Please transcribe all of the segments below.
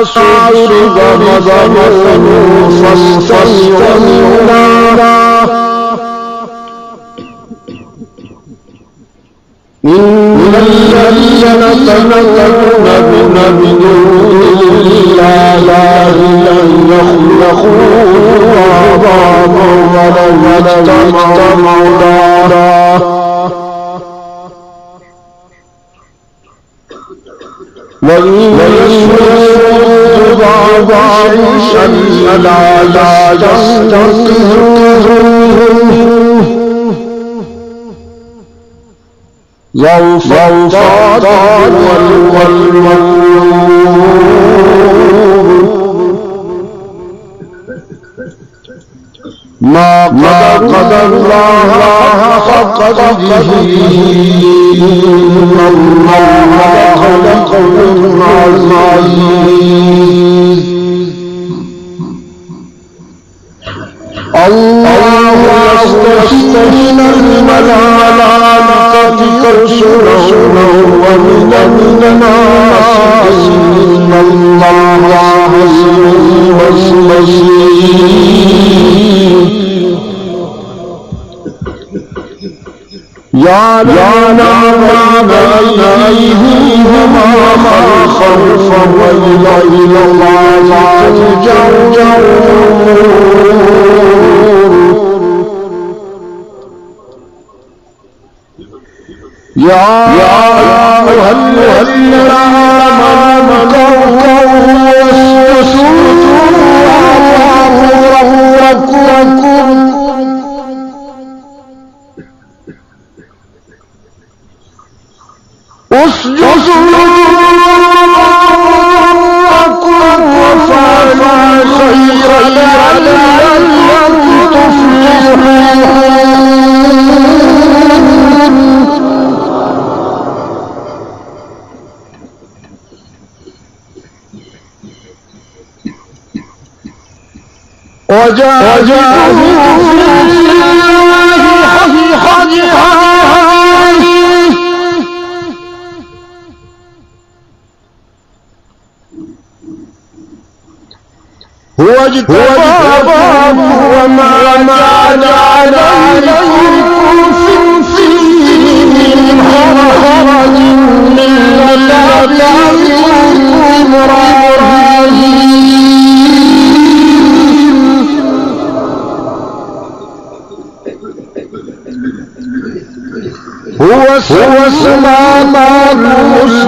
صدر مضمون فاستمعوا إن الذين تدعون من دون الله لن يخلقوا ذبابا ولو اجتمعوا له وإن يسلبوا الذباب شيئا لا يستنقذوه ضعف الطالب والمطلوب ما قدر الله حق قدره إن الله لقوي عزيز الله يصطفي من الملائكة رسلا ومن الناس إن الله يعلم ما بين أيديهم وما خلفهم وإلى الله ترجع الأمور يا أيها الذين آمنوا اركعوا واسجدوا واعبدوا ربكم اسجدوا وافعلوا الخير لعلكم تفلحون وجاهدوا في الله حق جهاده هو اجتباكم وما جعل عليكم في الدين من حرج ملة أبيكم إبراهيم هو سماكم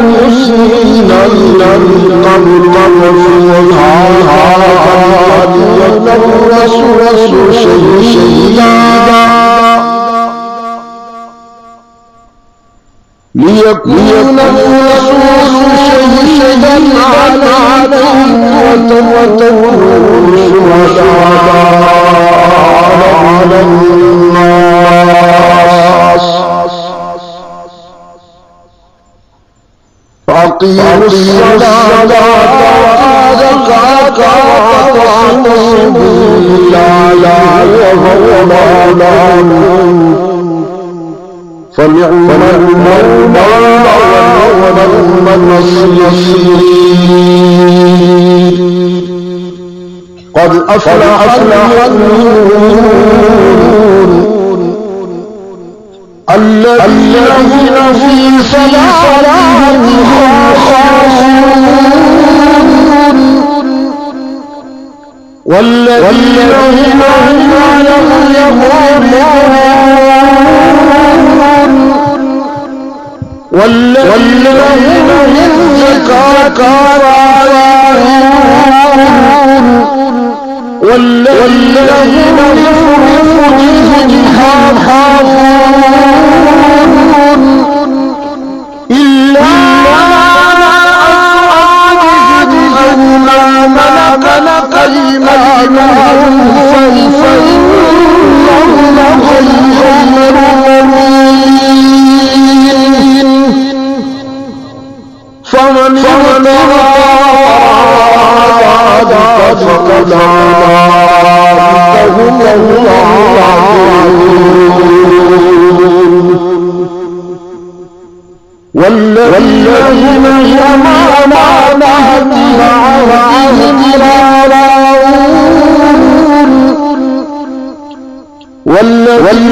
المسلمين من قبل ويكون الرسول شهيدا ليكون الرسول شهيدا عليكم وتكونوا شهداء على الناس فأقيموا الصلاة وآتوا الزكاة واعتصموا بالله وهو مولاكم فنعم المولى ونعم النصير قد أفلح المؤمنون الذين في صلاتهم خاشعون والذين هم عن والذين هم للزكاة راعون والذين هم لفروجهم حافظون إلا أزواجهم أو ما ملكت أيمانهم فإنهم غير ملومين فمن ابتغى فقد هم والذين هم أماناتهم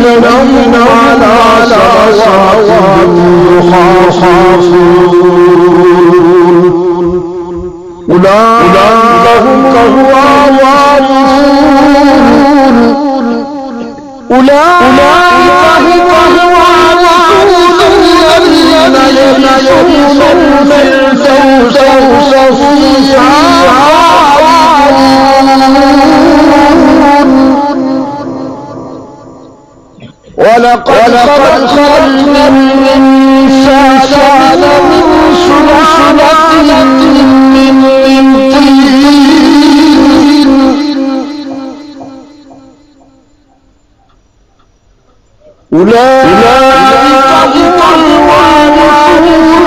والذين على صلواتهم يحافظون أولئك هم الوارثون الذين يرثون الفردوس فيها ولقد خلقنا الإنسان من سلالة من طين أولئك هم الوارثون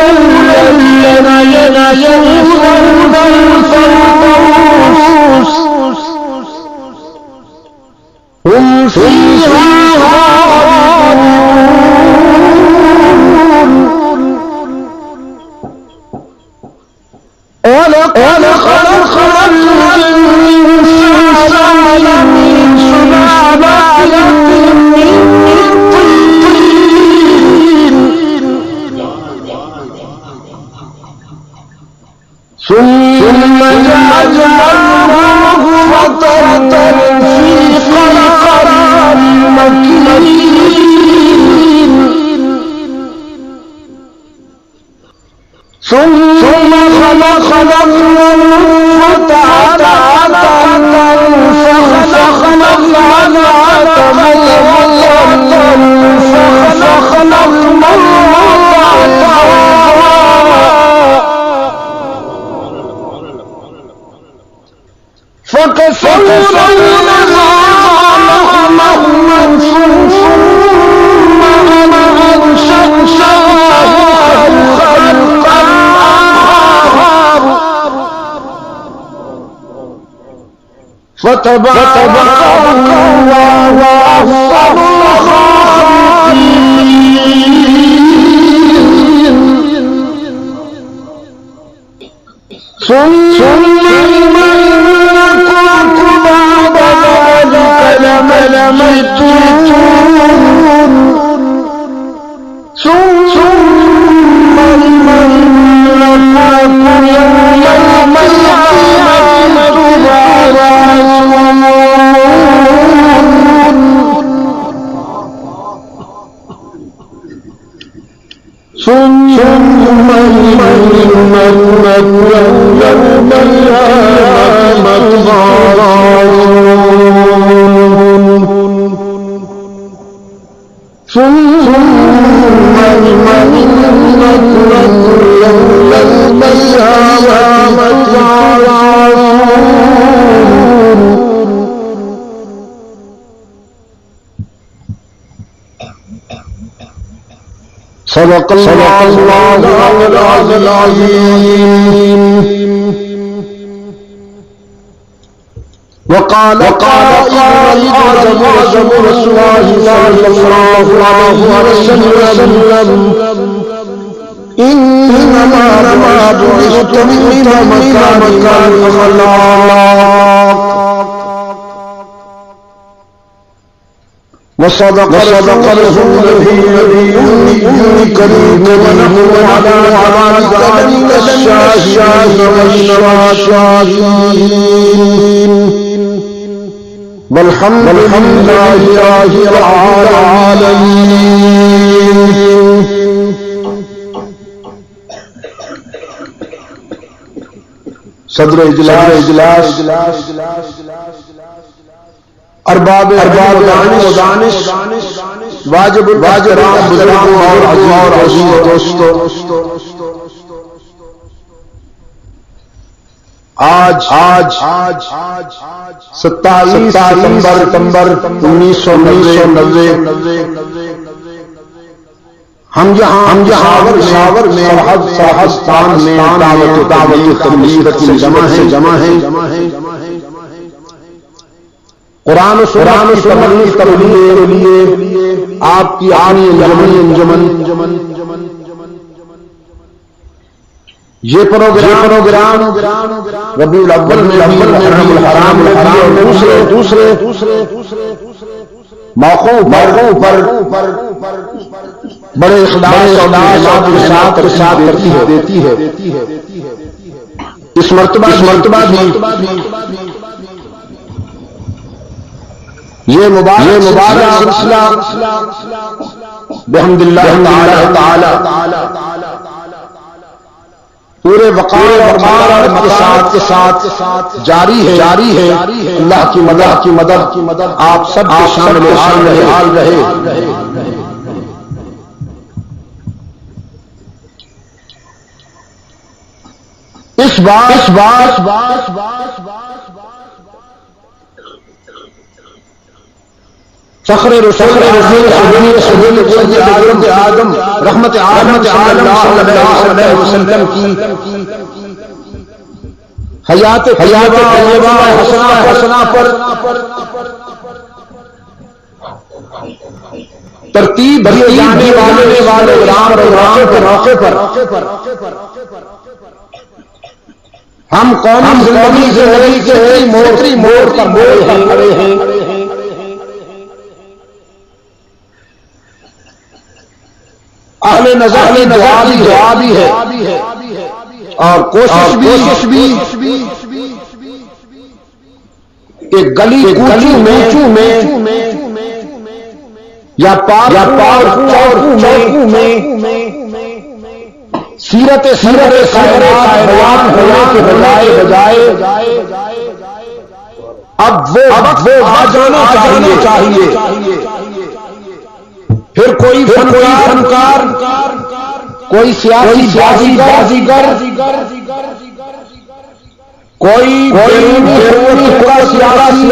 الذين يرثون الفردوس هم فيها ولقد خلقنا الإنسان من سلالة من طين ثم جعلناه نطفة في قرار مكين ثم خلقنا النطفة علقة فخلقنا العلقة مضغة فخلقنا المضغة فكسونا لحما ثم أنشأناه خلقا آخر فتبارك الله أحسن الخالقين ثم إنكم بعد ذلك لميتون ثم إنكم يوم القيامة تبعثون ثم إنكم يوم القيامة تبعثون ثم إنكم يوم القيامة تبعثون صدق الله العظيم. وقال قائل أعظم رسول الله صلى الله عليه وسلم إنما بعثت لأتمم مكارم الأخلاق. وصدق رسوله النبي الكريم ونحن على ذلك من الشاهدين والشاكرين. والحمد لله رب العالمين. صدر اجلاس ارباب دانش واجب الاحترام بزرگوں اور عزیز دوستوں، آج 27 ستمبر 1990 ہم یہاں پشاور میں سرحدستان میں دعوت تبلیغ سے جمع ہیں. قرآن و سنت کی تبلیغ کے لیے آپ کی عالی انجمن یہ پروگرام ربیع الاول میں محرم الحرام دوسرے موقعوں پر بڑے اخلاص کے ساتھ ترتیب دیتی ہے۔ اس مرتبہ بھی یہ مبارک سلسلہ بحمد اللہ تعالی پورے وقار اور مقام کے ساتھ جاری ہے۔ اللہ کی مدد آپ سب کے شامل حال رہے۔ اس بات فخر رسول آدم رحمت عالم صلی اللہ علیہ وسلم کی حیات طیبہ حسنہ پر ترتیب جانے والے پروگرام کے موقع پر ہم قومی زندگی کے موڑ پر کھڑے ہیں۔ اہل نظر دعا بھی ہے اور کوشش بھی کہ گلی کوچوں میں یا پارک چوکوں میں سیرت بیان ہونے کے بجائے اب وہ آ جانا چاہیے۔ پھر کوئی فنکار کوئی سیاسی بازیگر کوئی سیاسی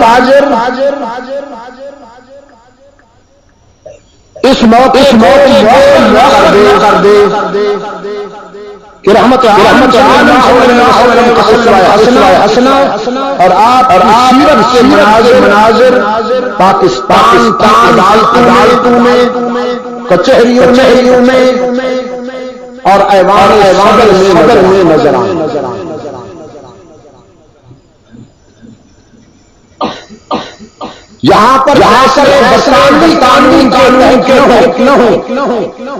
تاجر اس موقع کر دے کہ رحمت حسنہ اور آپ کے مناظر پاکستان عدالتوں میں کچہریوں میں اور ایوان صدر میں نظر آئیں۔ یہاں پر بسرانی قانون کے نہ ہو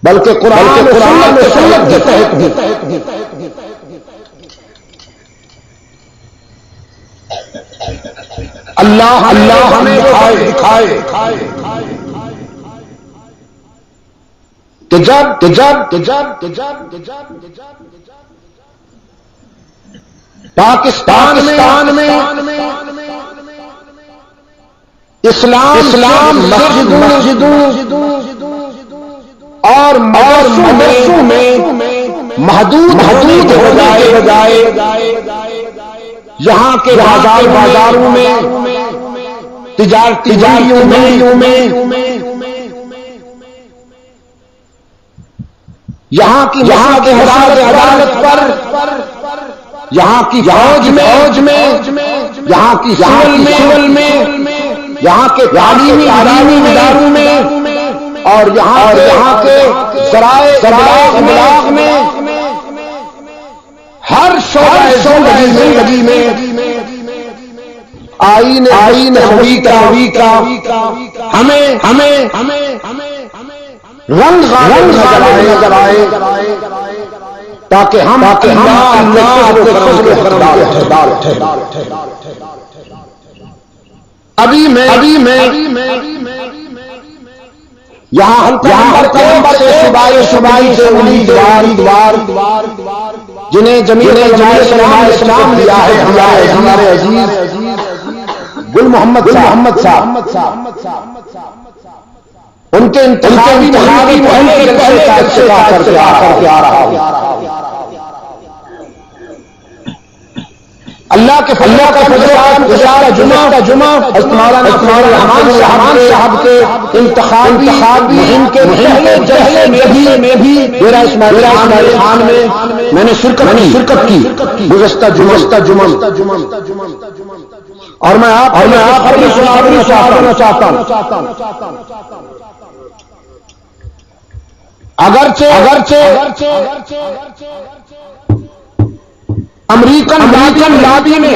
بلکہ قرآن و سنت کے تحت اللہ ہمیں دکھائے کہ جب پاکستان میں اسلام مسجدوں اور مدرسوں میں محدود ہو جائے یہاں کے بازاروں میں تجارتیوں میں یہاں کی عدالت پر یہاں کی فوج میں یہاں کی سول میں یہاں کے تعلیمی اداروں میں اور یہاں کے ذرائع ابلاغ میں ہر شعبہ زندگی میں آئین نبوی کا ہمیں رنگ نظر آئے تاکہ ہم ابھی میں یہاں شبائی سے امیدوار جنہیں جمیل اسلام دیا ہے ہمارے عزیز گل محمد صاحب ان کے انتخابی مہم کے جلسے کا کر کے آ رہا ہے۔ اللہ کا فضل کا جمعہ حضرت مولانا رحمان صاحب کے انتخابی مہم کے پہلے جلسے میں بھی ڈیرہ اسماعیل خان میں نے شرکت کی گزشتہ جمعہ اور میں آپ کو سنانا چاہتا ہوں اگرچہ امریکن لابی میں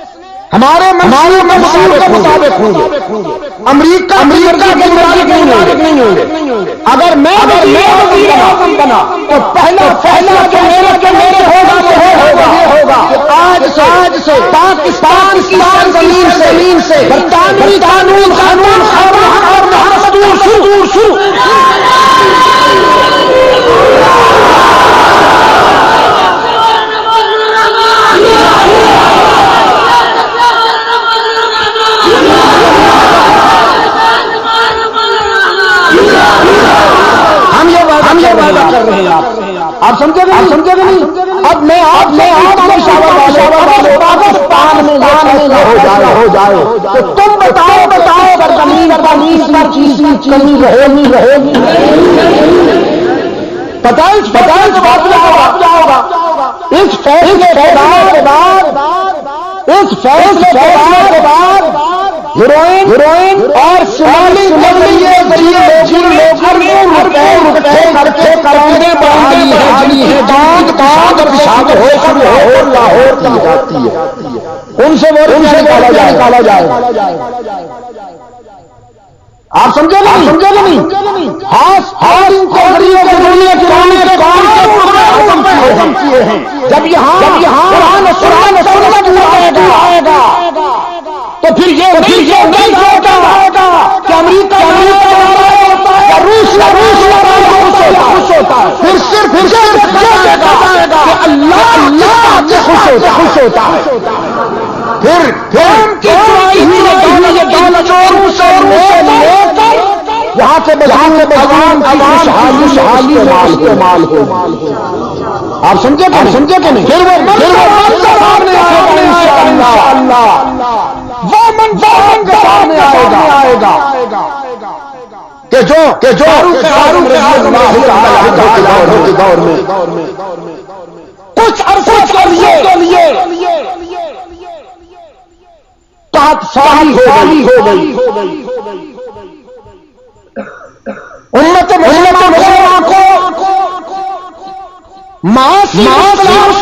ہمارے منصور کے مطابق ہوں گے، امریکہ کے مطابق نہیں ہوں گے۔ اگر میں وزیر بنا تو پہلا جو میرے ہوگا کہ آج سے پاکستان کی زمین سے برطانوی قانون اور دستور شروع۔ ہم یہ وعدہ کر رہے ہیں آپ سمجھے گا نہیں؟ اب میں آپ اگر پان میں ہو جائے تو تم بتاؤ زمین پر چیز کمی رہے گی؟ بتائیں ہوگا اس فیصلے کے بعد ہیروئن اور شمالی لاہور کی جاتی ہے، ان سے نکالا جائے۔ آپ سمجھے گا نہیں؟ کیے ہیں جب یہاں قرآن آئے گا تو پھر یہ نہیں ہوتا کہ امریکہ روس ہوتا ہے، پھر صرف اللہ خوش ہوتا ہے۔ پھر یہاں سے خوشحالی استعمال ہو۔ آپ سمجھے کہ نہیں؟ پھر وہ سامنے انشاءاللہ وہ منظر سامنے آئے گا کہ جو فاروق اعظم کے دور میں کچھ عرصے کے لیے ساری ہو گئی۔ امت مسلمہ کو معاصی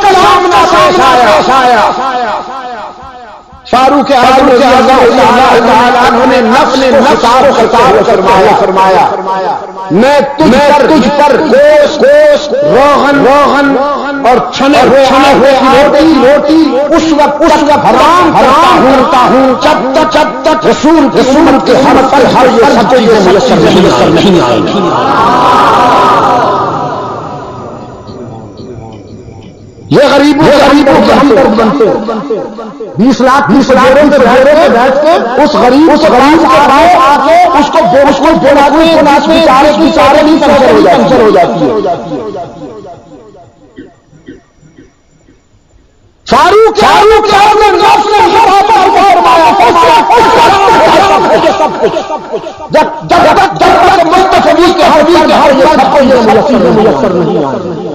کا سامنا پیش آیا۔ فاروق اعظم رضی اللہ تعالیٰ عنہ نے نفس فرمایا میں تجھ پر گوشت روغن اور چھنے ہوئے روٹی اس وقت حرام ہوتا ہوں جب تک رسول کے ہر یہ سب چیزیں میسر نہیں آئیں گی۔ یہ غریبوں کے ہمدرد بنتے 20 لاکھ میں بیٹھ کے اس غریب کے پاس آ کے اس کو بیچارے کی پنچر ہو جاتی ہے۔ فاروق جب مستفیض کے ہر میسر نہیں آئے۔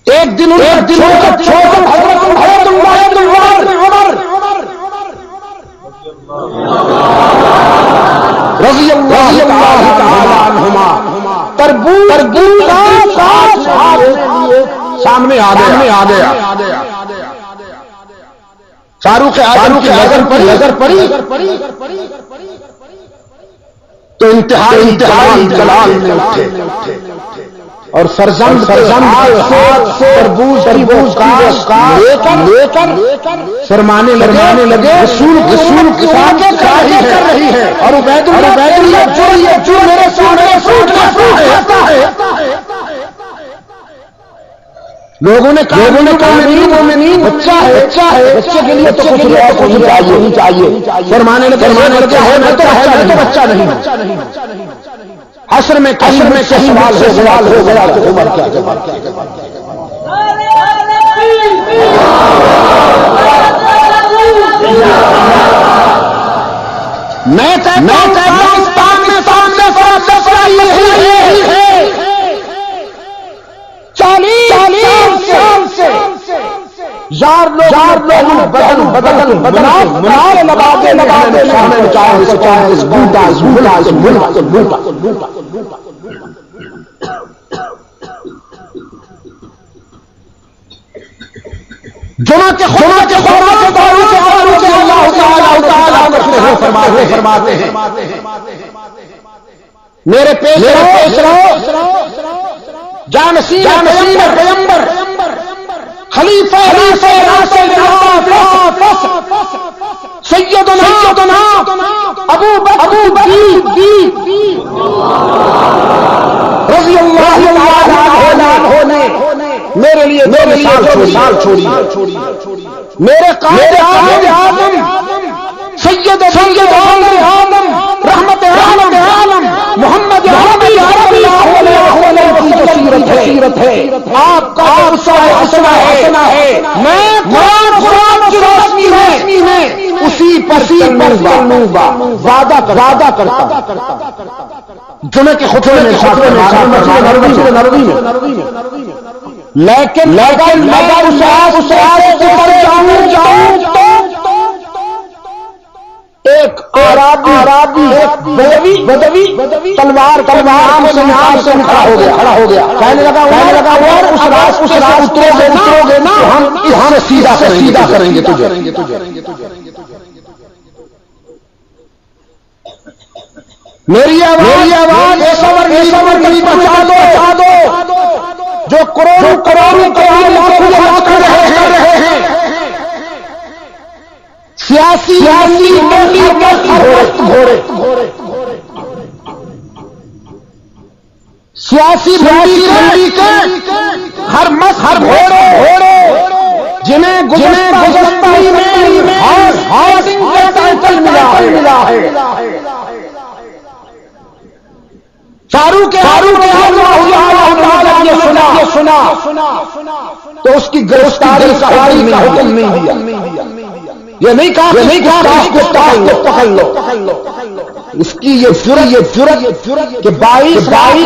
ایک دن حضرت عمر رضی اللہ تعالی عنہما تربوز سامنے آ گیا۔ فاروق اعظم کی نظر پڑی تو انتہائی جلال میں اٹھے اور فرزند ہاتھ سے تربوز لے کر فرمانے لگے رسول کے ساتھ کر رہی ہے اور عبید اللہ جو میرے سامنے ہے۔ لوگوں نے کہا مومنین بچہ ہے، بچے کے لیے تو کچھ چاہیے۔ فرمانے لگے میں تو بچہ نہیں۔ حشر میں کہیں سوال ہو گیا تو عمر کیا جواب کیا؟ میں پاکستان میں سامنے ہے 40 سال سے یار لوگ بدل لگا کے جمعہ کے خطبے کے دوران اللہ تعالیٰ فرماتے ہیں میرے پیش رہو جانشین پیغمبر خلیفہ سیدنا ابو بکر رضی اللہ عنہ نے میرے لیے مثال چھوڑی میرے قائد اعظم سید آدم رحمت عالم محمد عربی بصیرت ہے آپ کا اسوہ حسنہ ہے میں قرآن کی روشنی میں اسی پر چلوں گا وعدہ کرتا جمعے کے خطبے میں لیکن ایک عربی بدوی تلوار سے کھڑا ہو گیا کہنے لگا اس اترو گے نا ہم سیدھا کریں گے تجھے میری آواز بچا دو جو کروڑوں لاکھوں رہے ہیں سیاسی بھنڈی کے ہر گھوڑے جنہیں گزشتہی میں ٹائٹل ملا ہے شاہ کے سنا تو اس کی گرفتاری کا حکم نہیں دیا یہ نہیں کہا پکڑ لو اس کی یہ جرأت کہ 22 لاکھ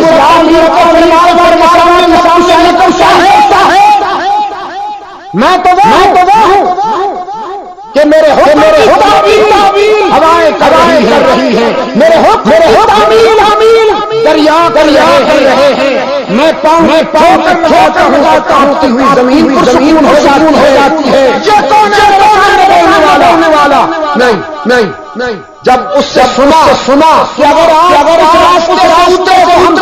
میں تو وہ ہوں کہ میرے ہوائیں کر رہی ہیں میرے دریا کر رہے ہیں میں پاؤں ہوتی ہوئی زمین ہو جاتی ہے والا نہیں جب اس سے سنا کہ اگر آپ ہم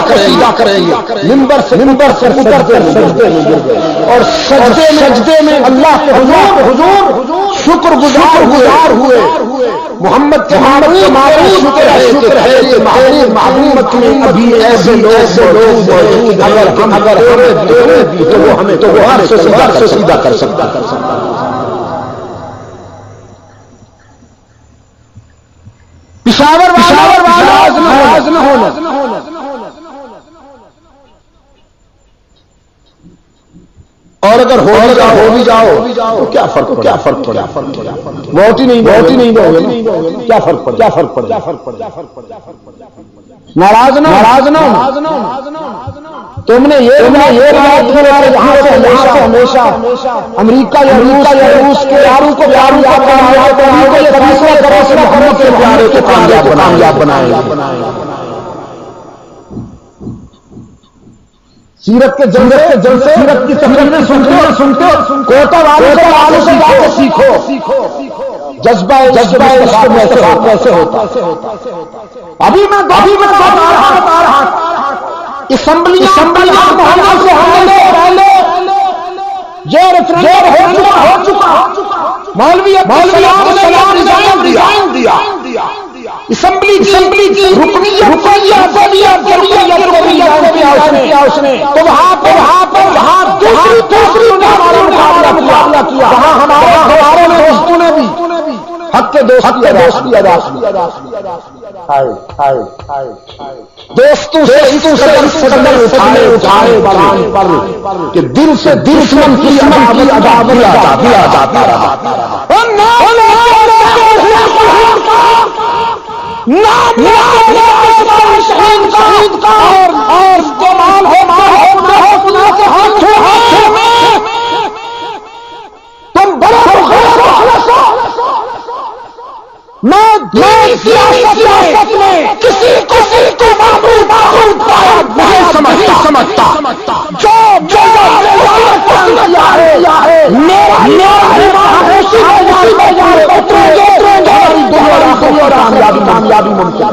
سیدھا کریں گے منبر سے اور سجدے میں اللہ کے حضور شکر گزار ہوئے محمد کے شکر ہے معلومت میں ابھی ایسے لوگ موجود اگر تو وہ ہر سے سیدھا کر سکتا پشاور ناراض نہ ہونا اور اگر ہو بھی جاؤ تو کیا فرق پڑے ووٹ ہی نہیں دو گے کیا فرق پڑے ناراض نہ تم نے یہ ہمیشہ امریکہ یا روس کے یاروں کو کامیاب بنائے سیرت کے جلسے سیرت کی تقریریں سنتے کوٹا والوں سے سیکھو جذبہ کیسے ہوتا ابھی میں بتا رہا اسمبلی ہو چکا مولوی دیا اسمبلی کی اس نے تو وہاں دوسری مقابلہ کیا وہاں ہمارے دوستوں نے بھی حق کے دوستی ادا دوستوں سے اٹھائے کہ دل سے دشمن کی عداوت جاتا رہا اور استعمال تم بڑا میں سیاست میں کسی کو نہیں سمجھتا جو کامیابی ممکن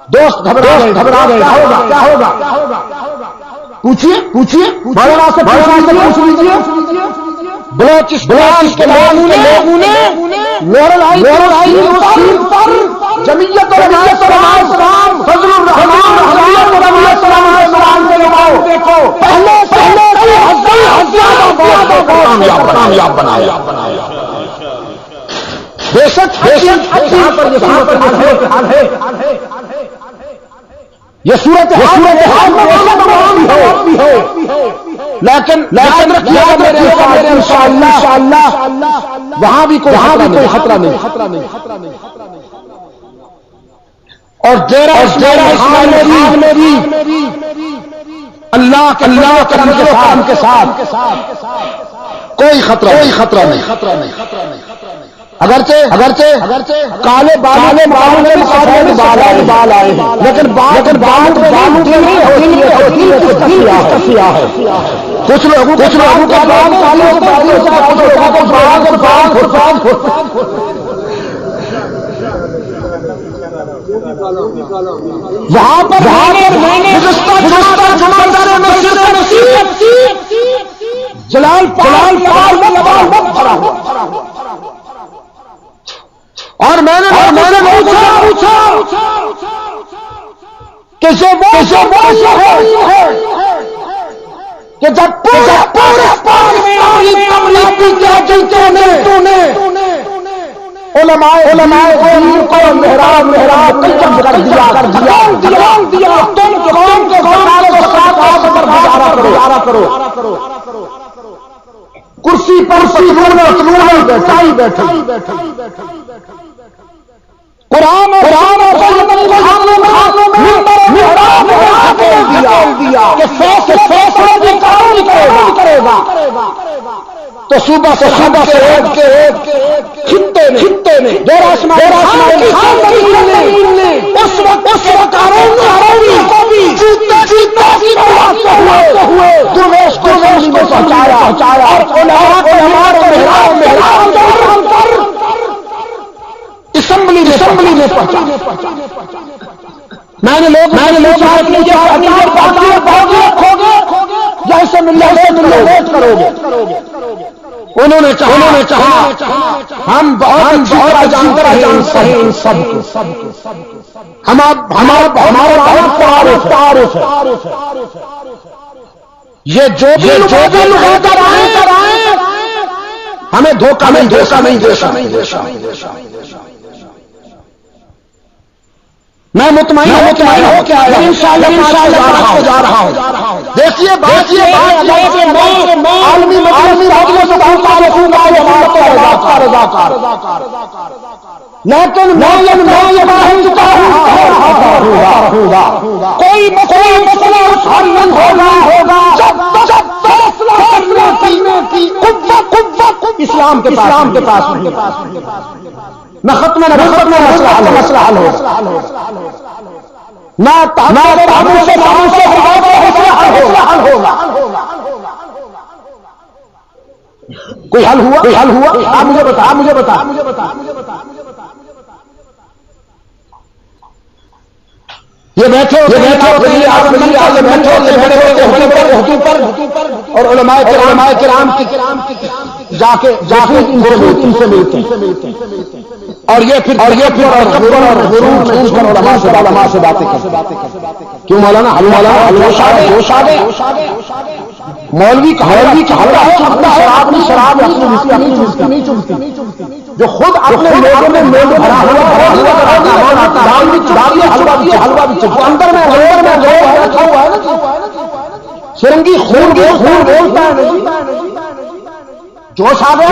دوست گھبرا گئے کیا ہوگا پوچھیے مولانا سے پوچھ لیجیے بلوچستان کے لوگوں نے جمعیت علماء اسلام فضل الرحمان جمعیت علماء اسلام کے نمائندے کو کامیاب بنایا بے شک یہ صورت حال ہے لیکن انشاءاللہ وہاں بھی کوئی خطرہ نہیں اور ڈیرہ اسماعیل میں بھی اللہ کے ساتھ کوئی خطرہ نہیں اگرچہ کالے بالوں کے مقابلے بال آئے ہیں لیکن بالوں کے سیاہ ہے کچھ لوگوں کا بال کالے وہاں پر جلال اور میں نے پوچھا کسے کہ جب علماء کو محراب کر دیا تم قوم کے گزارا کرو کرسی پر بیٹھے قرآن کرے گا تو صبح سے خطے میں اس وقت اسمبلی میں پہنچا میں نے لوگ جیسے ووٹ کرو گے انہوں نے کہا ہم بہت جانتے ہیں ان سب کو ہمارا تعارف ہے یہ جو بھی لوگ آئے ہمیں دھوکہ نہیں دے میں مطمئن ہو کے آیا انشاءاللہ جا رہا ہوں دیکھیے عالمی لیکن کوئی مسئلہ حل ہوگا اسلام کے پاس نہ ختم مسئلہ حل ہو کوئی حل ہوا آپ مجھے بتا یہ بیٹھے اور علماء کرام جا کے ان سے ملتے اور یہ پھر علماء سے باتیں کرتے کیوں مولانا جوش آ گئے مولوی شراب نہیں چلتی جو خود اپنے لوگوں میں حلوہ بھی اندر میں فرنگی خون بولتا ہے جوش آ گیا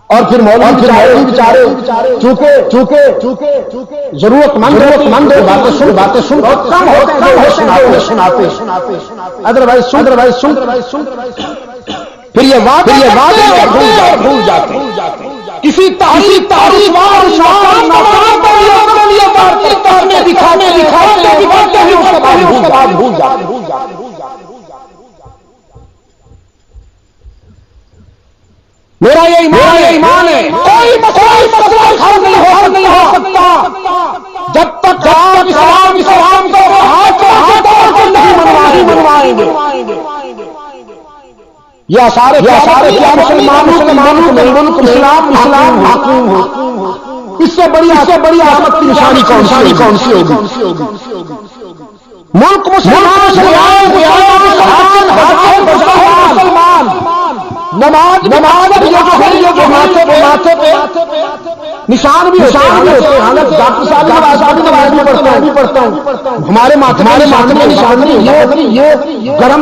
اور پھر مولوی بیچارے چونکہ ضرورت مند باتیں سن بہت کم ہوتے ہیں سناتے ادروائز سن پھر یہ بات بھول جاتے کسی تاریخ بھول جاتے ہیں. میرا یہ ایمان ہے کوئی مسئلہ حل نہیں ہو سکتا جب تک اسلام کو ہاتھ نہیں منوائیں گے. یہ سارے مسلمانوں کے ملک اسلام حاکم ہو. اس سے بڑی عظمت کی نشانی کون سی ہوگی؟ ملک مسلمان نماز جو ماتھے پہ نشان بھی ہوتے ہیں. حالانکہ ڈاکٹر صاحب نماز بھی پڑھتا ہوں. ہمارے ماتھے میں نشان نہیں ہے. یہ گرم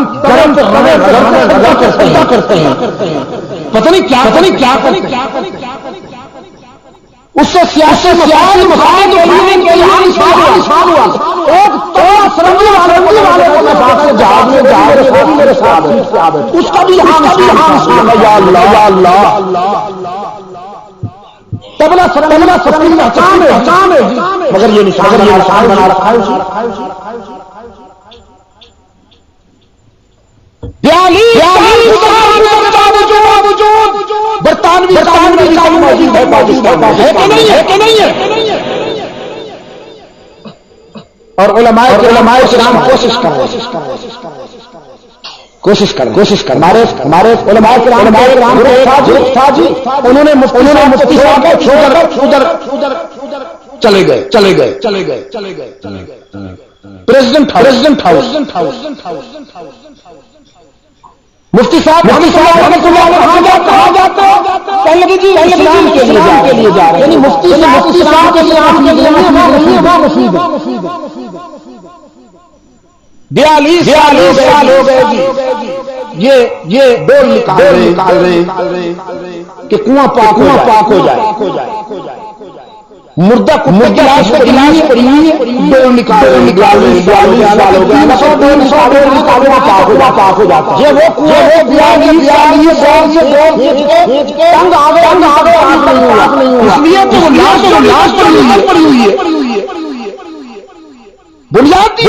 کرتے ہیں. پتہ نہیں کیا اس سے سیاسی مسائل ایک سرنگی والے کو میں بات سے جہاز میں میرے ساتھ اس کا بھی یہاں یا اللہ تبلا سرنگی پہچان ہے مگر یہ نشان بنا رکھا ہے. برطانوی موجود ہے پاکستان میں ہے کہ نہیں ہے. اور علماء کرام کوشش کر ہمارے علماء کرام انہوں نے مفتی صاحب کو چھوڑ چلے گئے. پریزیڈنٹ ہاؤس مفتی صاحب کہاں جاتے کہنے لگے جی اسلام کے لیے جا رہے ہیں. یعنی مفتی صاحب کے لیے 42 سال ہو گئے جی. یہ ڈول نکال رہے کہ کنواں پاک ہو جائے. مردہ لاش پڑی ڈول نکال رہے پاک ہو جاتا ہے. اس لیے لاش پڑی ہوئی ہے. بنیادی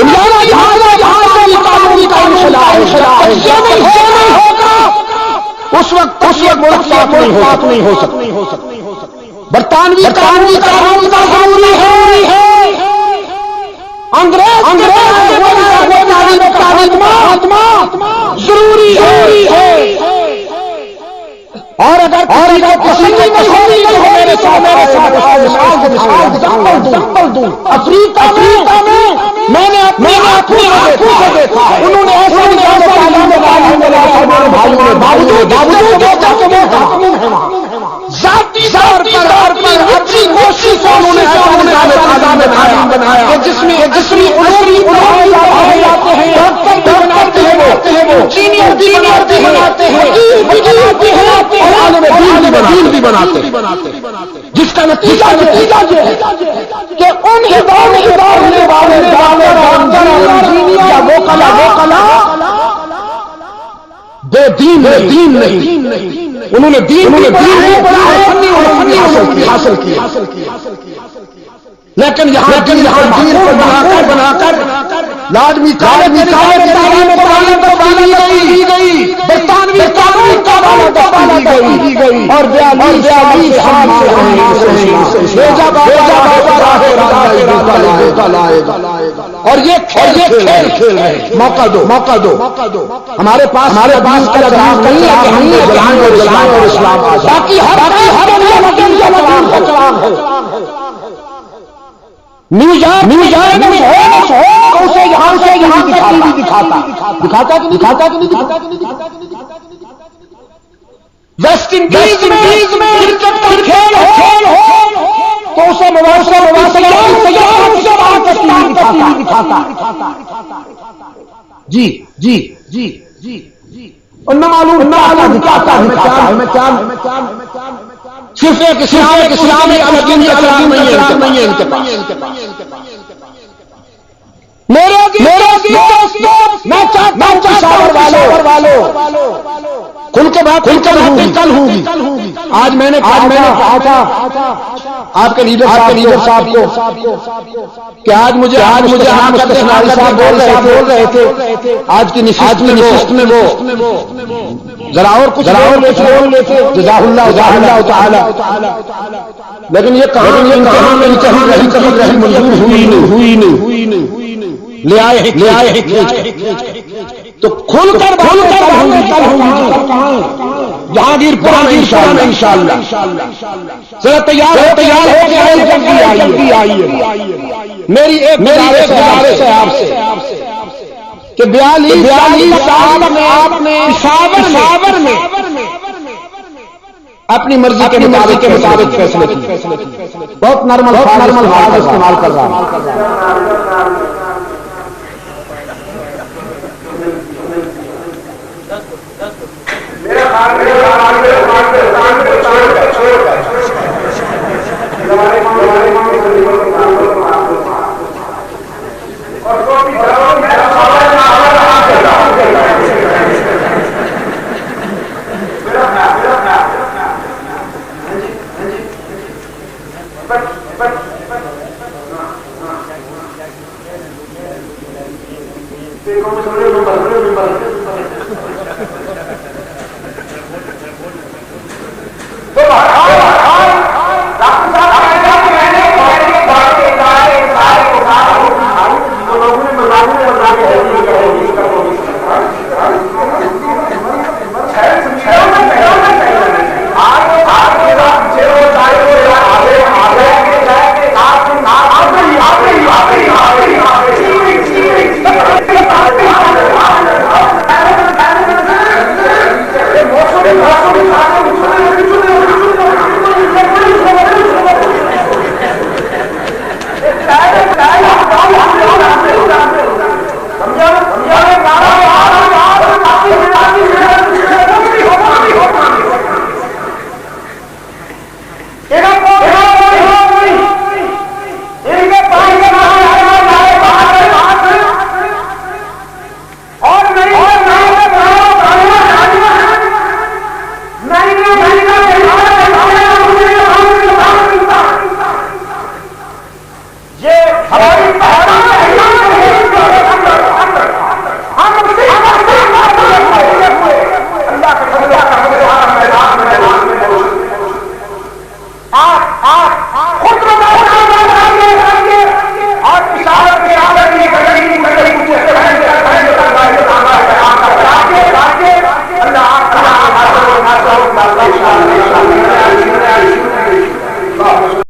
اس وقت ملک نہیں ہو سکتا. برطانوی قانون کا ضروری ہے. انگریز ضروری ہے. اور اگر افریقہ میں میں نے اپنی آنکھوں سے دیکھا ہے. انہوں نے ذاتی طور پر اچھی کوشش بنایا جس میں جاتے ہیں انجینئر بھی بناتے ہیں جس کا نتیجہ یہ ہے کہ ان ادارے والے وہ کلا بے دین نہیں. انہوں نے دین حاصل کیا. لیکن یہاں دین کو بنا کر لازمی تعلیم دی گئی. برطانوی قانون کا دی گئی. اور 42 سال اور یہ کھیل رہے. موقع دو. ہمارے پاس اسلام باقی نیوز اسے یہاں دکھاتا کہ نہیں دکھاتا. ویسٹ انڈیز میں کرکٹ کا کھیل ہو تو اسے دکھاتا. جی اور نہ معلوم دکھاتا صرف ایک اسلامی نہیں ہے ان کے پاس. میرے میں چاہتا ہوں کھل کے بات کل ہوگی. آج میں نے کہا تھا آپ کے لیڈر صاحب کو کہ آج مجھے مستشاری صاحب بول رہے تھے آج کی نشست میں وہ ذرا اور کچھ بول لیتے جزاہ اللہ تعالی. لیکن یہ کہاں رہی منظور ہوئی نہیں. لے آئے ہیں تو کھل کر کل ہوگی. جہانگیر پورا انشاءاللہ. ذرا تیار ہو جلدی آئیے. میری ایک گزارش ہے آپ سے کہ 42 سال آپ نے پشاور میں اپنی مرضی کے مطابق فیصلے کی. بہت نرم الفاظ استعمال کر رہا ہوں.